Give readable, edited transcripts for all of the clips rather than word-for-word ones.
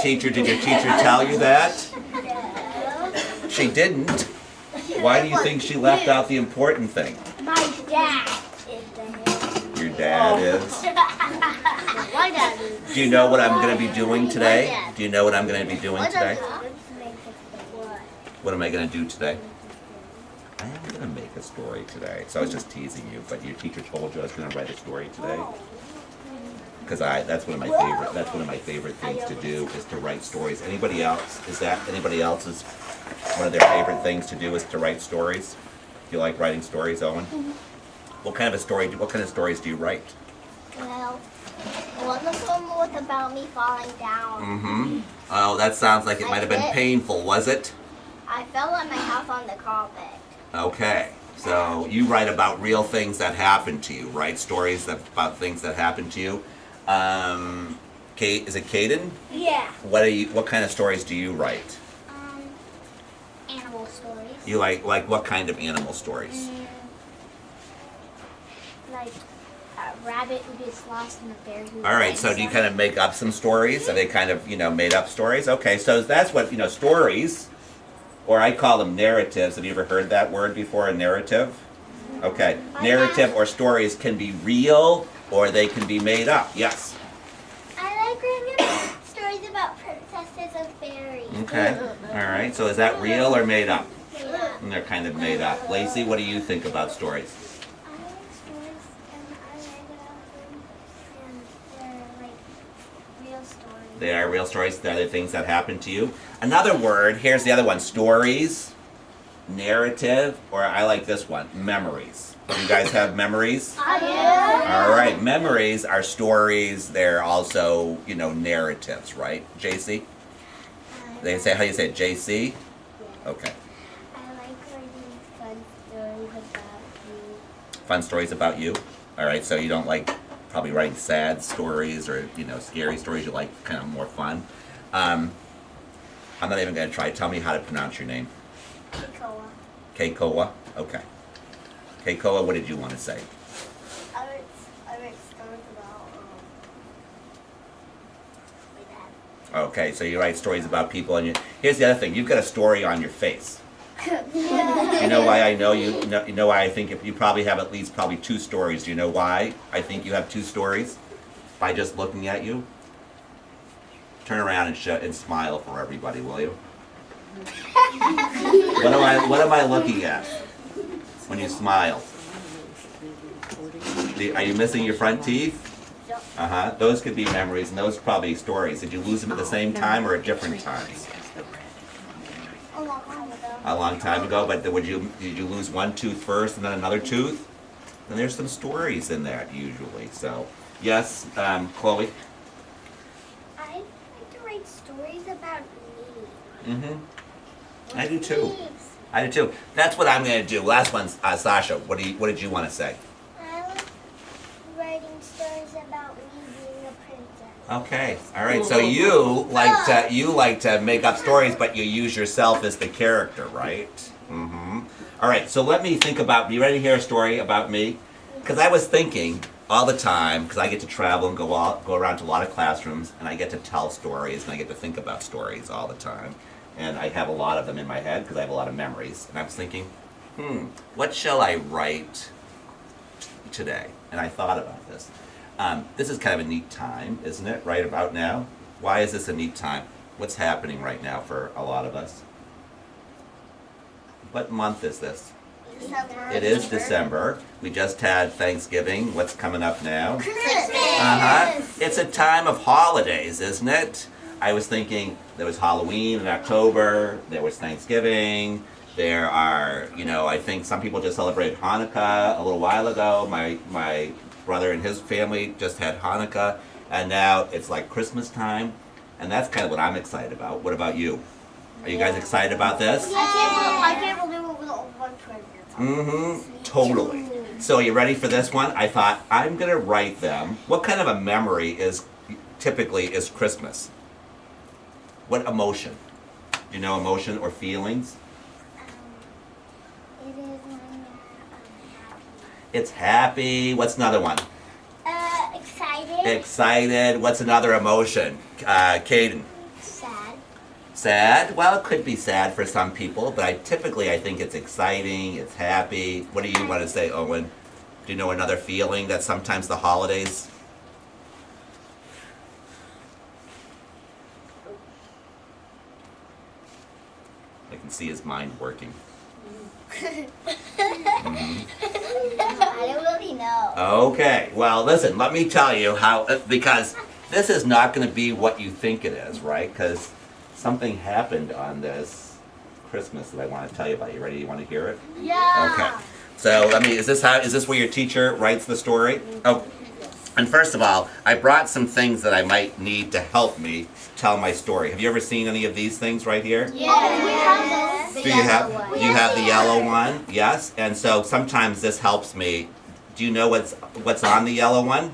teacher, did your teacher tell you that? She didn't. Why do you think she left out the important thing? My dad is the head. Your dad is? My dad is. Do you know what I'm going to be doing today? Do you know what I'm going to be doing today? What am I going to do today? I am going to make a story today. So I was just teasing you, but your teacher told you I was going to write a story today. Because that's one of my favorite things to do is to write stories. Anybody else? Is that anybody else's one of their favorite things to do is to write stories? Do you like writing stories, Owen? What kind of stories do you write? Well, one of them was about me falling down. Oh, that sounds like it might have been painful, was it? I fell on my house on the carpet. Okay. So you write about real things that happen to you, right? Stories about things that happen to you. Kate, is it Caden? Yeah. What kind of stories do you write? Animal stories. You like what kind of animal stories? Like a rabbit who gets lost and a bear who. All right, so do you kind of make up some stories? Are they kind of, made up stories? Okay, so that's what, stories, or I call them narratives. Have you ever heard that word before, a narrative? Okay, narrative or stories can be real or they can be made up. Yes? I like reading stories about princesses and fairies. Okay, all right, so is that real or made up? Yeah. And they're kind of made up. Lacey, what do you think about stories? I like stories and I read about them and they're like real stories. They are real stories. They're the things that happen to you. Another word, here's the other one, stories, narrative, or I like this one, memories. Do you guys have memories? I do. All right, memories are stories. They're also, narratives, right? JC? They say, how do you say it, JC? Okay. I like reading fun stories about you. Fun stories about you. All right, so you don't like probably writing sad stories or, scary stories. You like kind of more fun. I'm not even going to try. Tell me how to pronounce your name. Kikoa. Keikoa? Okay. Keikoa, what did you want to say? I write stories about my dad. Okay, so you write stories about people, and here's the other thing. You've got a story on your face. You know why I know you? You know why I think if you probably have at least probably 2 stories. Do you know why I think you have 2 stories? By just looking at you. Turn around and smile for everybody, will you? What am I looking at when you smile? Are you missing your front teeth? Those could be memories, and those probably stories. Did you lose them at the same time or at different times? A long time ago. A long time ago, but did you lose one tooth first and then another tooth? And there's some stories in that usually. So, yes, Chloe. I like to write stories about me. I do too. I do too. That's what I'm going to do. Last one, Sasha. What did you want to say? I like writing stories about me being a princess. Okay. All right. So you like to make up stories, but you use yourself as the character, right? All right. So let me think about. You ready to hear a story about me? Because I was thinking all the time, because I get to travel and go around to a lot of classrooms, and I get to tell stories, and I get to think about stories all the time. And I have a lot of them in my head because I have a lot of memories. And I was thinking, what shall I write today? And I thought about this. This is kind of a neat time, isn't it, right about now? Why is this a neat time? What's happening right now for a lot of us? What month is this? December. It is December. We just had Thanksgiving. What's coming up now? Christmas. It's a time of holidays, isn't it? I was thinking there was Halloween in October, there was Thanksgiving, there are, I think some people just celebrated Hanukkah a little while ago. My brother and his family just had Hanukkah, and now it's like Christmas time, and that's kind of what I'm excited about. What about you? Are you guys excited about this? I can't believe it was all one present. Totally. So are you ready for this one? I thought I'm going to write them. What kind of a memory typically is Christmas? What emotion? Do you know emotion or feelings? It is when It's happy. What's another one? you're excited. Excited. What's another emotion? Caden. Sad? Well, it could be sad for some people, but I think it's exciting, it's happy. What do you want to say, Owen? Do you know another feeling that sometimes the holidays? I can see his mind working. I don't really know. Okay, well, listen, let me tell you how, because this is not going to be what you think it is, right? Because something happened on this Christmas that I want to tell you about. You ready? You want to hear it? Yeah. Okay. So is this where your teacher writes the story? Oh, and first of all, I brought some things that I might need to help me tell my story. Have you ever seen any of these things right here? Yeah. We have those. Do you have the yellow one? Yes. And so sometimes this helps me. Do you know what's on the yellow one?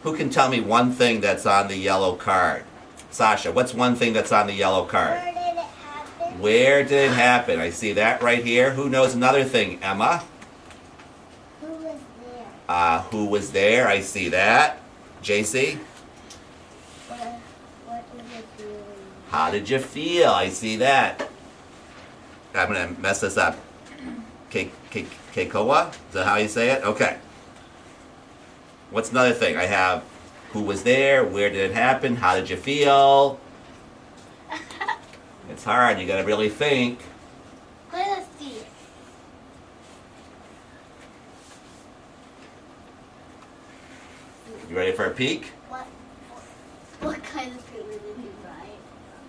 Who can tell me one thing that's on the yellow card? Sasha, what's one thing that's on the yellow card? Where did it happen? Where did it happen? I see that right here. Who knows another thing? Emma? Who was there? Who was there? I see that. JC? What was it doing? How did you feel? I see that. I'm going to mess this up. Keikoa? Is that how you say it? Okay. What's another thing? I have who was there? Where did it happen? How did you feel? It's hard. You got to really think. Let us see. You ready for a peek? What kind of paper did you write?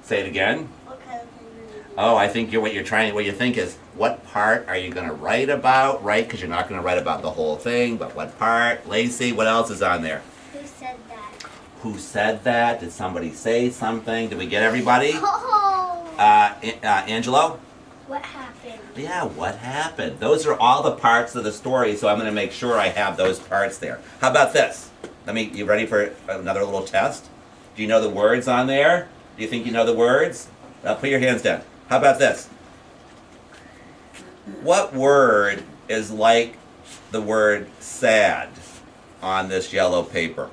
Say it again. What kind of paper did you Oh, I think what you think is, what part are you going to write about, right? Because you're not going to write about the whole thing, but what part? Lacey, what else is on there? Who said that? Who said that? Did somebody say something? Did we get everybody? Oh! Angelo? What happened? Yeah, what happened? Those are all the parts of the story, so I'm going to make sure I have those parts there. How about this? You ready for another little test? Do you know the words on there? Do you think you know the words? Put your hands down. How about this? What word is like the word sad on this yellow paper?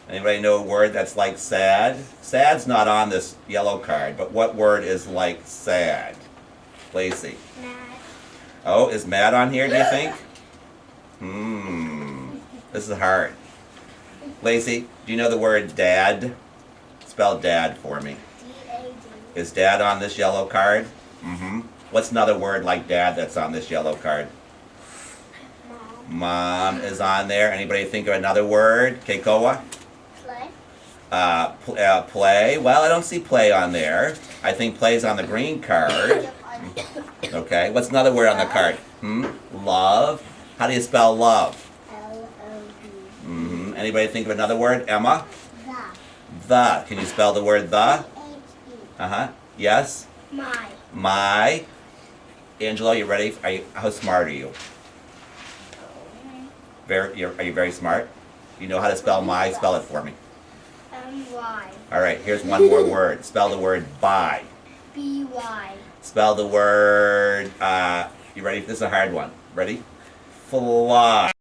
Anybody know a word that's like sad? Sad's not on this yellow card, but what word is like sad? Lacey. Mad. Oh, is mad on here, do you think? This is hard. Lacey, do you know the word dad? Spell dad for me. D-A-D. Is dad on this yellow card? What's another word like dad that's on this yellow card? Mom. Mom is on there. Anybody think of another word? Keikoa? Play. Play. Well, I don't see play on there. I think play's on the green card. Okay. What's another word on the card? Love. How do you spell love? L-O-V. Anybody think of another word? Emma? The. The. Can you spell the word the? H-E. Yes. My. My. Angelo, you ready? How smart are you? Are you very smart? You know how to spell my? Spell it for me. M-Y. All right, here's one more word. Spell the word buy. B-Y. Spell the word, you ready? This is a hard one. Ready? Fly.